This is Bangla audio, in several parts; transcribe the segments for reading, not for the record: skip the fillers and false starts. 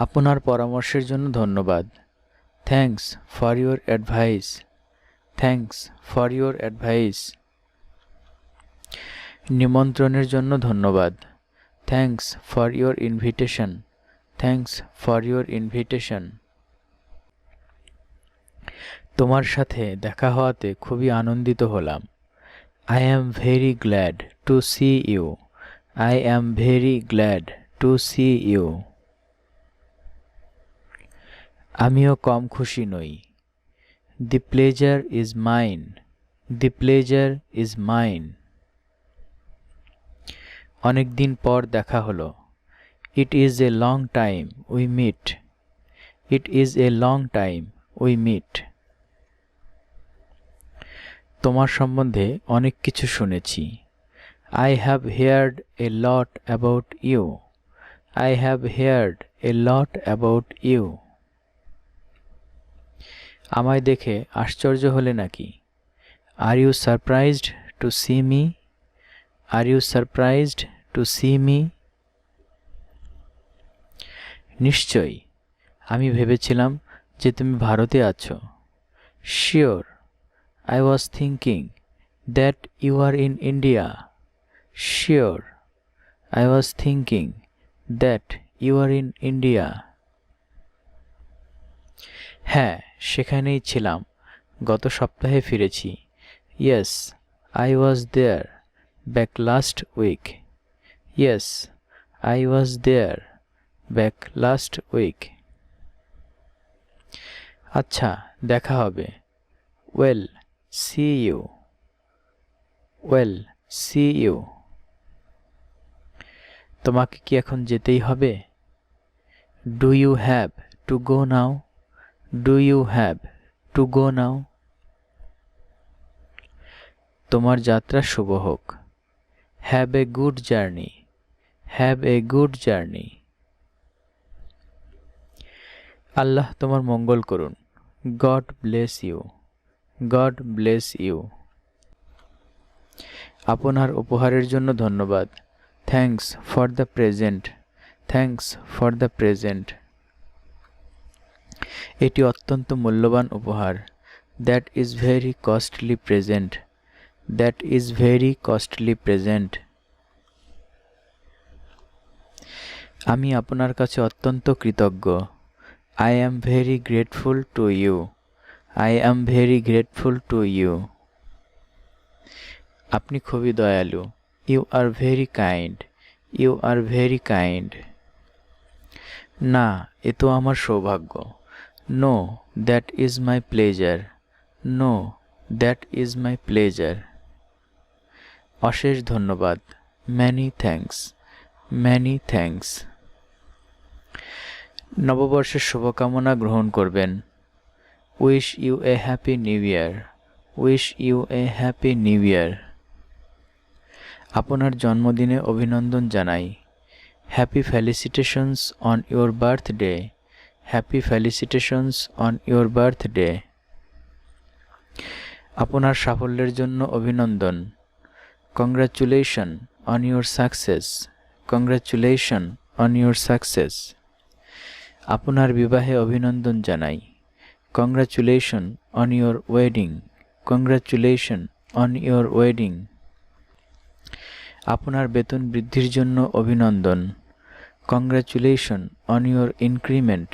আপনার পরামর্শের জন্য ধন্যবাদ। Thanks for your advice. Thanks for your advice. নিমন্ত্রণের জন্য ধন্যবাদ। Thanks for your invitation. Thanks for your invitation. তোমার সাথে দেখা হওয়াতে খুবই আনন্দিত হলাম। I am very glad to see you. I am very glad to see you. আমিও কম খুশি নই। The pleasure is mine. The pleasure is mine. অনেক দিন পর দেখা হলো। It is a long time we meet. It is a long time we meet. তোমার সম্বন্ধে অনেক কিছু শুনেছি। I have heard A lot about you. I have heard A lot about you. আমায় দেখে আশ্চর্য হলে নাকি? Are you surprised two see me? Are you surprised two see me? নিশ্চয়ই, আমি ভেবেছিলাম যে তুমি ভারতে আছো। Sure, I was thinking that you are in India. Sure, I was thinking that you are in India. হ্যাঁ, সেখানেই ছিলাম। গত সপ্তাহে ফিরেছি। Yes, I was there back last week. Yes, I was there back last week. আচ্ছা, দেখা হবে। Well, see you. Well, see you. তোমাকে কি এখন যেতেই হবে? Do you have to go now? Do you have to go now? তোমার যাত্রা শুভ হোক। Have a good journey. Have a good journey. আল্লাহ তোমার মঙ্গল করুন। God bless you. God bless you. আপনার উপহারের জন্য ধন্যবাদ। Thanks for the present. Thanks for the present. এটি অত্যন্ত মূল্যবান উপহার। That is very costly present. That is very costly present. আমি আপনার কাছে অত্যন্ত কৃতজ্ঞ। I am very grateful to you. I am very grateful to you. আপনি খুবই দয়ালু। You are very kind. You are very kind. না, এ তো আমার সৌভাগ্য। No, that is my pleasure. No, that is my pleasure. অশেষ ধন্যবাদ। Many thanks. Many thanks. নববর্ষের শুভকামনা গ্রহণ করবেন। Wish you a happy new year. Wish you a happy new year. আপনার জন্মদিনে অভিনন্দন জানাই। Happy felicitations on your birthday. Happy felicitations on your birthday. আপনার সাফল্যের জন্য অভিনন্দন। Congratulations on your success. Congratulations on your success. আপনার বিবাহে অভিনন্দন জানাই। Congratulations on your wedding. Congratulations on your wedding. আপনার বেতন বৃদ্ধির জন্য অভিনন্দন। Congratulations on your increment.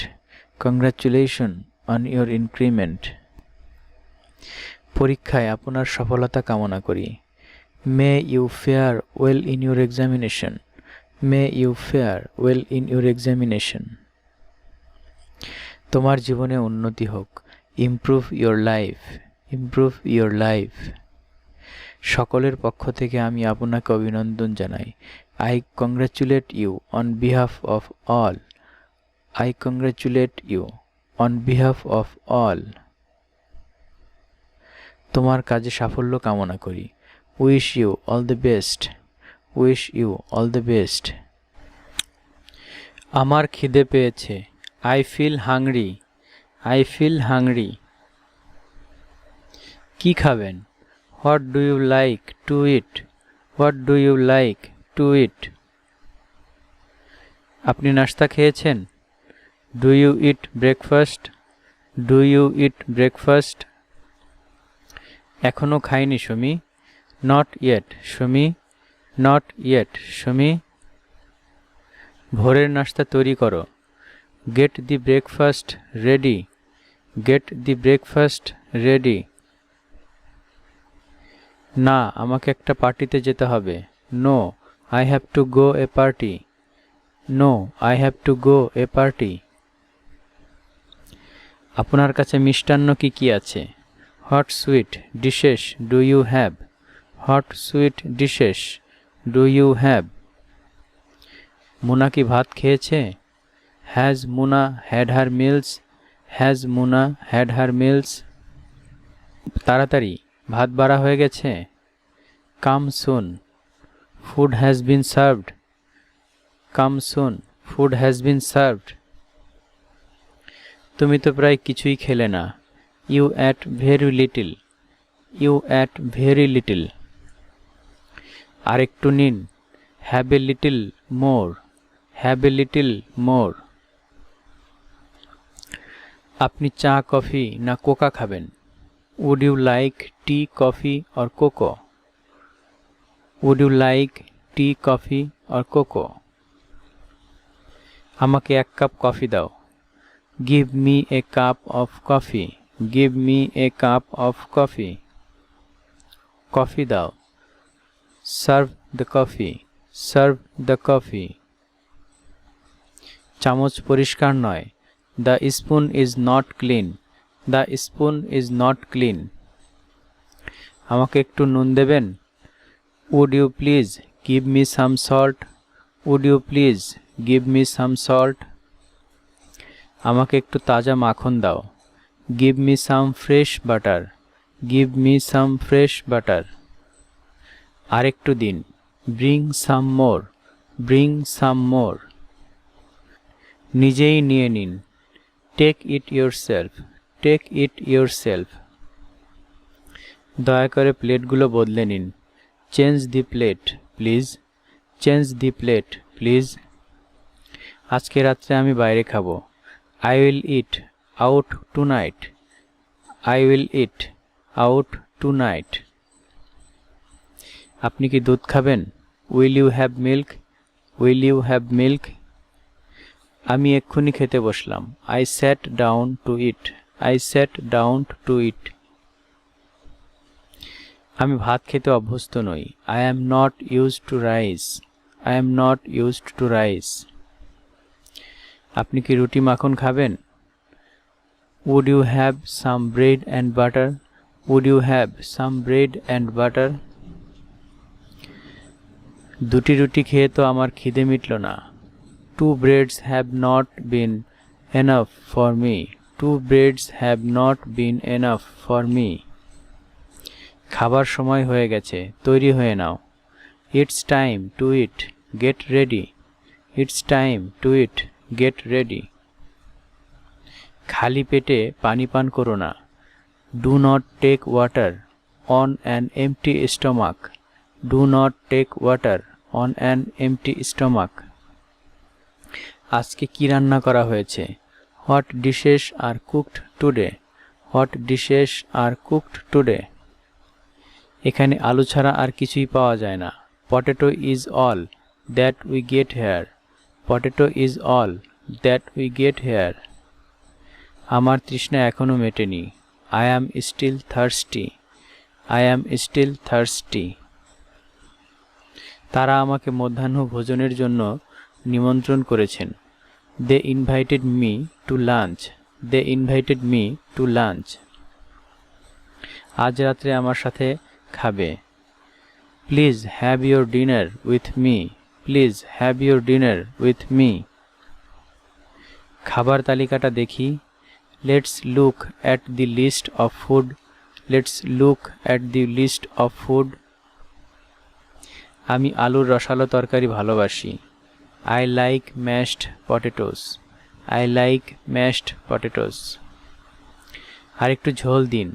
Congratulations on your increment. পরীক্ষায় আপনার সফলতা কামনা করি। May you fare well in your examination. May you fare well in your examination. তোমার জীবনে উন্নতি হোক। Improve your life. Improve your life. সকলের পক্ষ থেকে আমি আপনাকে অভিনন্দন জানাই। I congratulate you on behalf of all. I congratulate you on behalf of all. তোমার কাজে সাফল্য কামনা করি। Wish you all the best. Wish you all the best. আমার খিদে পেয়েছে। I feel hungry. I feel hungry. কি খাবেন? What do you like to eat? What do you like to eat? আপনি নাস্তা খেয়েছেন? Do you eat breakfast? Do you eat breakfast? এখনো খাইনি Sumi. Not yet Sumi. Not yet Sumi. ভোরের নাস্তা তৈরি করো। Get the breakfast ready. Get the breakfast ready. না, আমাকে একটা পার্টিতে যেতে হবে। No, I have to go a party. No, I have to go a party. আপনার কাছে মিষ্টান্ন কি কি আছে? What sweet dishes do you have? What sweet dishes do you have? মুনা কি ভাত খেয়েছে? Has Muna had her meals? Has Muna had her meals? তাড়াতাড়ি, ভাত বাড়া হয়ে গেছে। Come soon. Food has been served. Come soon. Food has been served. তুমি তো প্রায় কিছুই খেলে না। You ate very little. You ate very little. আরেকটু নিন। Have a little more. Have a little more. আপনি চা কফি না কোকা খাবেন? Would you like tea, coffee or cocoa? Would you like tea, coffee or cocoa? আমাকে এক কাপ কফি দাও। Give me a cup of coffee. Give me a cup of coffee. Coffee দাও। Serve the coffee. Serve the coffee. চামচ পরিষ্কার নয়। The spoon is not clean. The spoon is not clean. আমাকে একটু নুন দেবেন? Would you please give me some salt? Would you please give me some salt? আমাকে একটু তাজা মাখন দাও। Give me some fresh butter. Give me some fresh butter. আরেকটু দিন। Bring some more. Bring some more. নিজেই নিয়ে নিন। Take it yourself. Take it yourself. দয়া করে প্লেটগুলো বদলে নিন। Change the plate, please. Change the plate, please. আজকে রাত্রে আমি বাইরে খাবো। I will eat out tonight. I will eat out tonight. আপনি কি দুধ খাবেন? Will you have milk? Will you have milk? আমি এক্ষুনি খেতে বসলাম। I sat down to eat. I sat down to eat. আমি ভাত খেতে অভ্যস্ত নই। I am not used to rice. I am not used to rice. আপনি কি রুটি মাখন খাবেন? Would you have some bread and butter? Would you have some bread and butter? দুটি রুটি খেয়ে তো আমার খিদে মিটল না। Two breads have not been enough for me. Two breads have not been enough for me. খাবার সময় হয়ে গেছে, তৈরি হয়ে নাও। It's time to eat. Get ready. It's time to eat. Get ready. খালি পেটে পানি পান করো না। Do not take water on an empty stomach. Do not take water on an empty stomach. আজকে কি রান্না করা হয়েছে? What dishes are cooked today? What dishes are cooked today? এখানে আলু ছাড়া আর কিছুই পাওয়া যায় না। Potato is all that we get here. Potato is all that we get here. আমার তৃষ্ণা এখনো মেটেনি। I am still thirsty. I am still thirsty. তারা আমাকে মধ্যাহ্ন ভোজনের জন্য নিমন্ত্রণ করেছেন। They invited me to lunch. They invited me to lunch. আজ রাত্রে আমার সাথে খাবে। Please have your dinner with me. Please have your dinner with me. খাবার তালিকাটা দেখি। Let's look at the list of food. Let's look at the list of food. আমি আলুর রসালো তরকারি ভালোবাসি। I like mashed potatoes. I like mashed potatoes. আর একটু ঝোল দিন।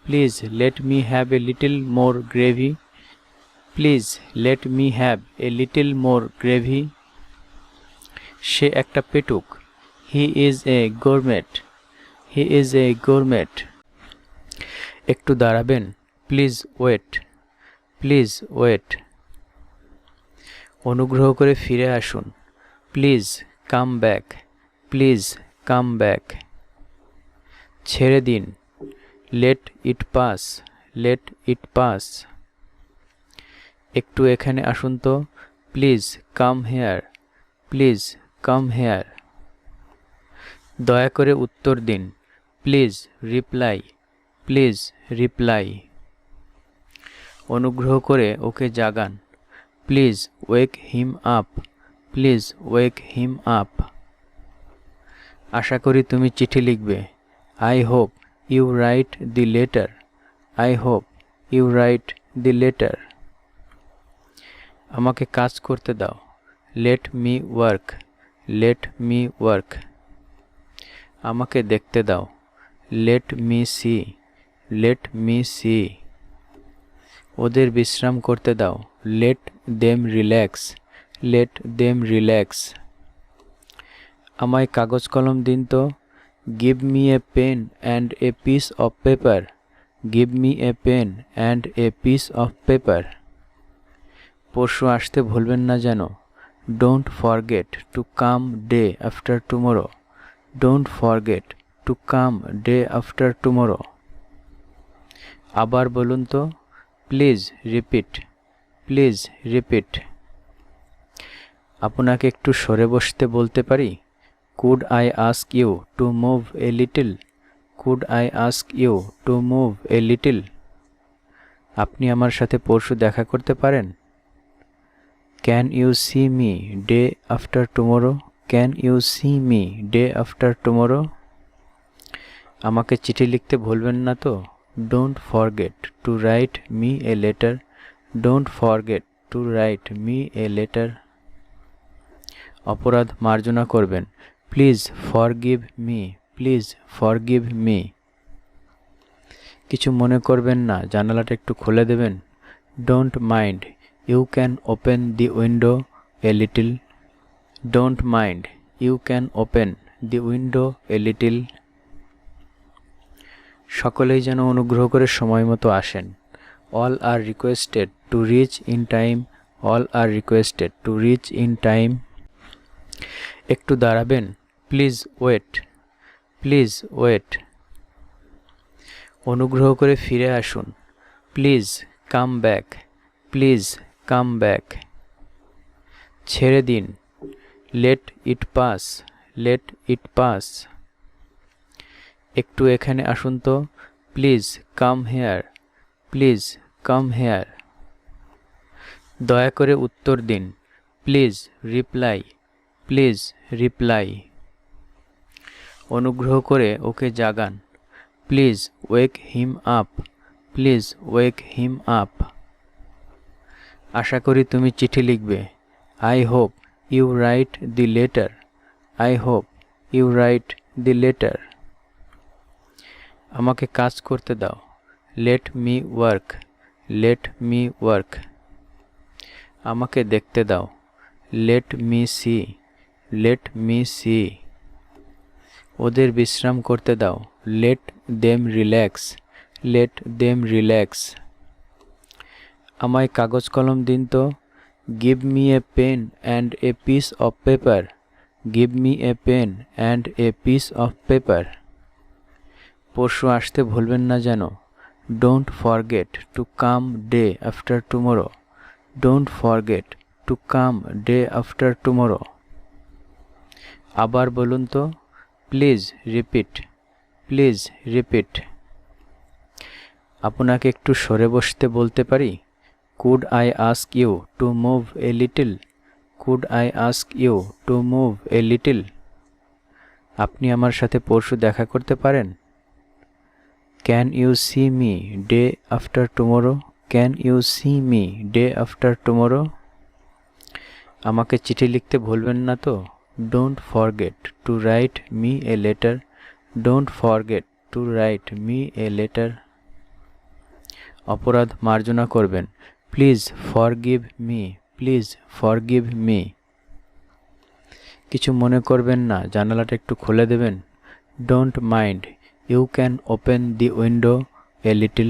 Please let me have a little more gravy. Please let me have a little more gravy. সে একটা পেটুক। He is a gourmet, he is a gourmet. একটু দাঁড়াবেন, প্লিজ ওয়েট, প্লিজ ওয়েট। অনুগ্রহ করে ফিরে আসুন, please come back, please come back. ছেড়ে দিন, let it pass, let it pass. একটু এখানে আসুন তো, please come here, please come here. দয়া করে উত্তর দিন, প্লিজ রিপ্লাই, প্লিজ রিপ্লাই। অনুগ্রহ করে ওকে জাগান, please wake him up, please wake him up. আশা করি তুমি চিঠি লিখবে, I hope you write the letter, I hope you write the letter. আমাকে কাজ করতে দাও, let me work, let me work. আমাকে দেখতে দাও, let me see, let me see. ওদের বিশ্রাম করতে দাও, let them relax, let them relax. আমায় কাগজ কলম দিন তো, give me a pen and a piece of paper, give me a pen and a piece of paper. পরশু আসতে ভুলবেন না যেন, don't forget to come day after tomorrow, don't forget to come day after tomorrow. আবার বলুন তো, প্লিজ রিপিট, প্লিজ রিপিট। আপনাকে একটু সরে বসতে বলতে পারি, could I ask you to move a little, could I ask you to move a little. আপনি আমার সাথে পরশু দেখা করতে পারেন, can you see me day after tomorrow, can you see me day after tomorrow. আমাকে চিঠি লিখতে ভুলবেন না তো, don't forget to write me a letter, don't forget to write me a letter. অপরাধ মার্জনা করবেন, please forgive me, please forgive me. কিছু মনে করবেন না, জানালাটা একটু খুলে দেবেন, don't mind you can open the window a little, don't mind you can open the window a little. সকলেই যেন অনুগ্রহ করে সময় মতো আসেন, all are requested to reach in time, all are requested to reach in time. একটু দাঁড়াবেন, প্লিজ ওয়েট, প্লিজ ওয়েট। অনুগ্রহ করে ফিরে আসুন, please come back, please come back. ছেড়ে দিন, let it pass, let it pass. একটু এখানে আসুন তো, please come here, please come here. দয়া করে উত্তর দিন, প্লিজ রিপ্লাই, প্লিজ রিপ্লাই। অনুগ্রহ করে ওকে জাগান, please wake him up, please wake him up. আশা করি তুমি চিঠি লিখবে, I hope you write the letter, I hope you write the letter. আমাকে কাজ করতে দাও, let me work, let me work. আমাকে দেখতে দাও, let me see, let me see. ওদের বিশ্রাম করতে দাও, let them relax, let them relax. আমায় কাগজ কলম দিন তো, give me a pen and a piece of paper, give me a pen and a piece of paper. পরশু আসতে ভুলবেন না যেন, don't forget to come day after tomorrow, don't forget to come day after tomorrow. আবার বলুন তো, প্লিজ রিপিট, প্লিজ রিপিট। আপনাকে একটু সরে বসতে বলতে পারি, could I ask you to move a little, could I ask you to move a little. আপনি আমার সাথে পরশু দেখা করতে পারেন, can you see me day after tomorrow, can you see me day after tomorrow. আমাকে চিঠি লিখতে ভুলবেন না তো, don't forget to write me a letter, don't forget to write me a letter. অপরাধ মার্জনা করবেন, please forgive me, please forgive me. কিছু মনে করবেন না, জানালাটা একটু খুলে দেবেন। Don't mind, you can open the window a little.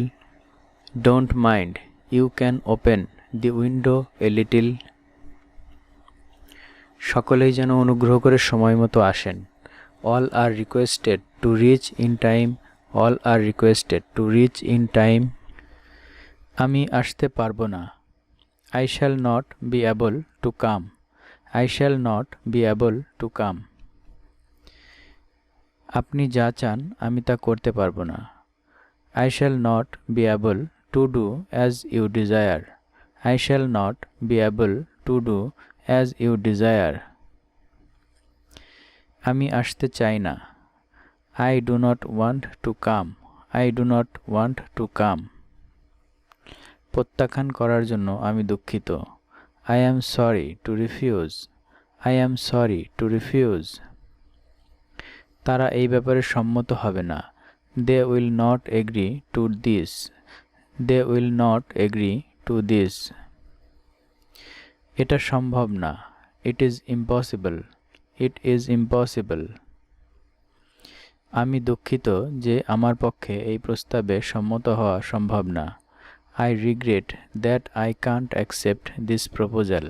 Don't mind, you can open the window a little. সকলেই যেন অনুগ্রহ করে সময় মতো আসেন। All are requested to reach in time. All are requested to reach in time. আমি আসতে পারবো না। I shall not be able to come. I shall not be able to come. আপনি যা চান আমি তা করতে পারবো না। I shall not be able to do as you desire. I shall not be able to do as you desire. আমি আসতে চাই না। I do not want to come. I do not want to come. প্রত্যাখ্যান করার জন্য আমি দুঃখিত। I am sorry to refuse. I am sorry to refuse. তারা এই ব্যাপারে সম্মত হবে না। They will not agree to this. They will not agree to this. এটা সম্ভব না। It is impossible. It is impossible. আমি দুঃখিত যে আমার পক্ষে এই প্রস্তাবে সম্মত হওয়া সম্ভব না। I regret that I can't accept this proposal.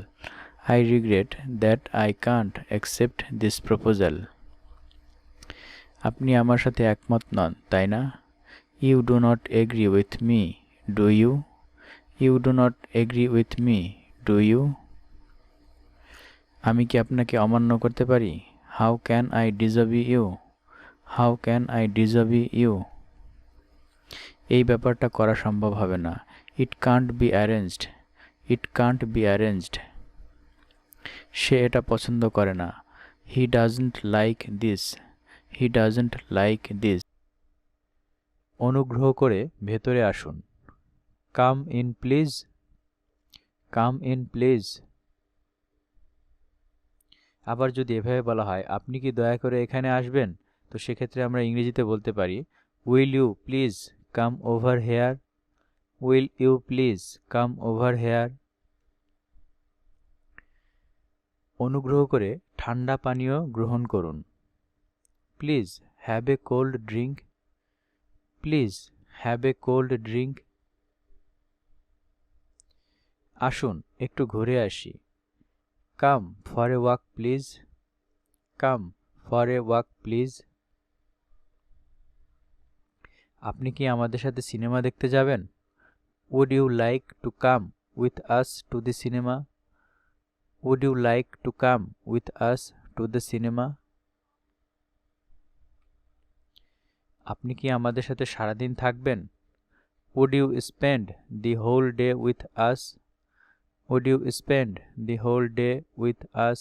I regret that I can't accept this proposal. আপনি আমার সাথে একমত নন, তাই না? You do not agree with me, do you? You do not agree with me, do you? আমি কি আপনাকে অমান্য করতে পারি? How can I disobey you? How can I disobey you? এই ব্যাপারটা করা সম্ভব হবে না। It can't be arranged. It can't be arranged. সে এটা পছন্দ করে না। He doesn't like this. He doesn't like this. অনুগ্রহ করে ভেতরে আসুন। Come in please. Come in please. আবার যদি এভাবে বলা হয়, আপনি কি দয়া করে এখানে আসবেন, তো সেক্ষেত্রে আমরা ইংরেজিতে বলতে পারি, Will you please come over here? Will you please come over here? অনুগ্রহ করে ঠান্ডা পানীয় গ্রহণ করুন। Please have a cold drink. Please have a cold drink. আসুন একটু ঘুরে আসি। Come for a walk please. Come for a walk please. আপনি কি আমাদের সাথে সিনেমা দেখতে যাবেন? Would you like to come with us to the cinema? Would you like to come with us to the cinema? আপনি কি আমাদের সাথে সারাদিন থাকবেন? Would you spend the whole day with us? Would you spend the whole day with us?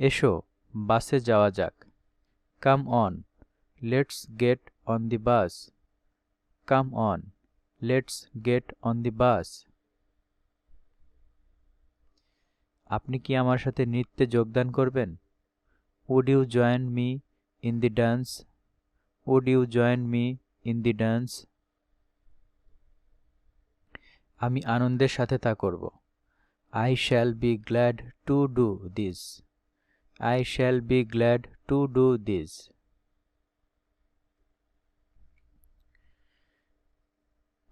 এসো বাসে যাওয়া যাক। Come on, let's get on the bus. Come on, let's get on the bus. আপনি কি আমার সাথে নৃত্যে যোগদান করবেন? Would you join me in the dance? Would you join me in the dance? আমি আনন্দের সাথে তা করব। I shall be glad to do this. I shall be glad to do this.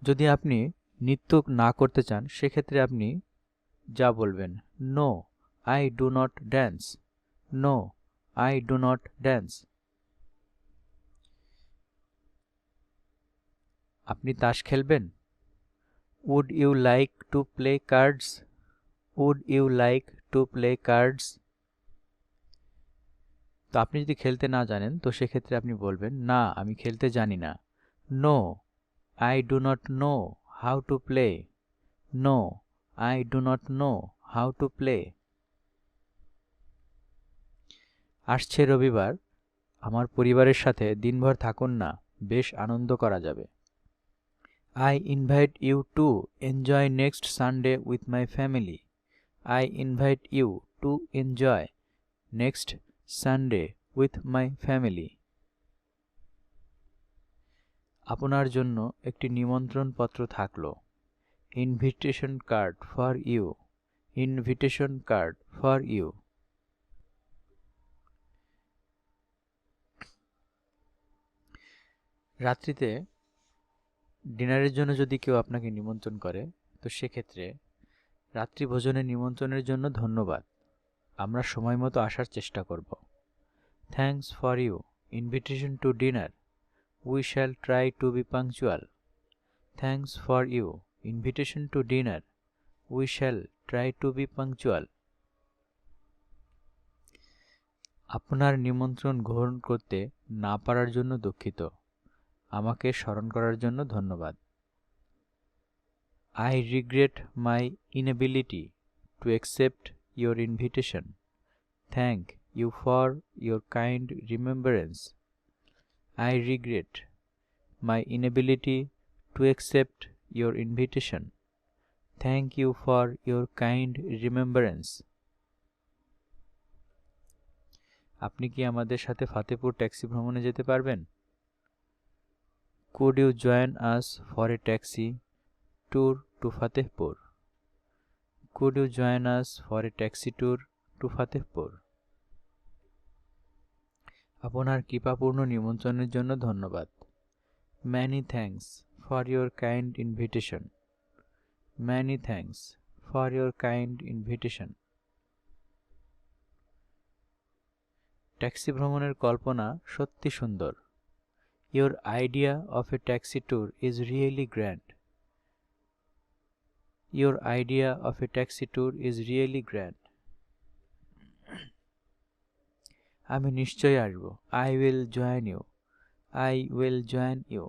যদি আপনি নৃত্য না করতে চান, সেক্ষেত্রে আপনি যা বলবেন, No, I do not dance. No, I do not dance. আপনি তাস খেলবেন? Would you like to play cards? Would you like to play cards? তো আপনি যদি খেলতে না জানেন, তো সেক্ষেত্রে আপনি বলবেন, না আমি খেলতে জানি না। No, I do not know how to play. No, I do not know how to play. আসছে রবিবার, আমার পরিবারের সাথে দিনভর থাকুন না, বেশ আনন্দ করা যাবে। I invite you to enjoy next Sunday with my family. I invite you to enjoy next Sunday with my family. আপনার জন্য একটি নিমন্ত্রণ পত্র থাকলো। Invitation card for you. invitation card for you. রাত্রিতে ডিনারের জন্য যদি কেউ আপনাকে নিমন্ত্রণ করে তো সেক্ষেত্রে রাত্রি ভোজনের নিমন্ত্রণের জন্য ধন্যবাদ, আমরা সময় মতো আসার চেষ্টা করব। Thanks for you invitation to dinner, we shall try to be punctual. Thanks for you invitation to dinner, we shall try to be punctual. আপনার নিমন্ত্রণ গ্রহণ করতে না পারার জন্য দুঃখিত, আমাকে স্মরণ করার জন্য ধন্যবাদ। I regret my inability to accept your invitation. Thank you for your kind remembrance. I regret my inability to accept your invitation. Thank you for your kind remembrance. আপনি কি আমাদের সাথে ফাতেপুর ট্যাক্সি ভ্রমণে যেতে পারবেন? Could you join us for a taxi tour to Fatehpur? Could you join us for a taxi tour to Fatehpur? আপনার কৃপাপূর্ণ নিমন্ত্রণের জন্য ধন্যবাদ। Many thanks for your kind invitation. Many thanks for your kind invitation. Taxi ভ্রমণের কল্পনা সত্যি সুন্দর। Your idea of a taxi tour is really grand. Your idea of a taxi tour is really grand. আমি নিশ্চয়ই আসব। I will join you. I will join you.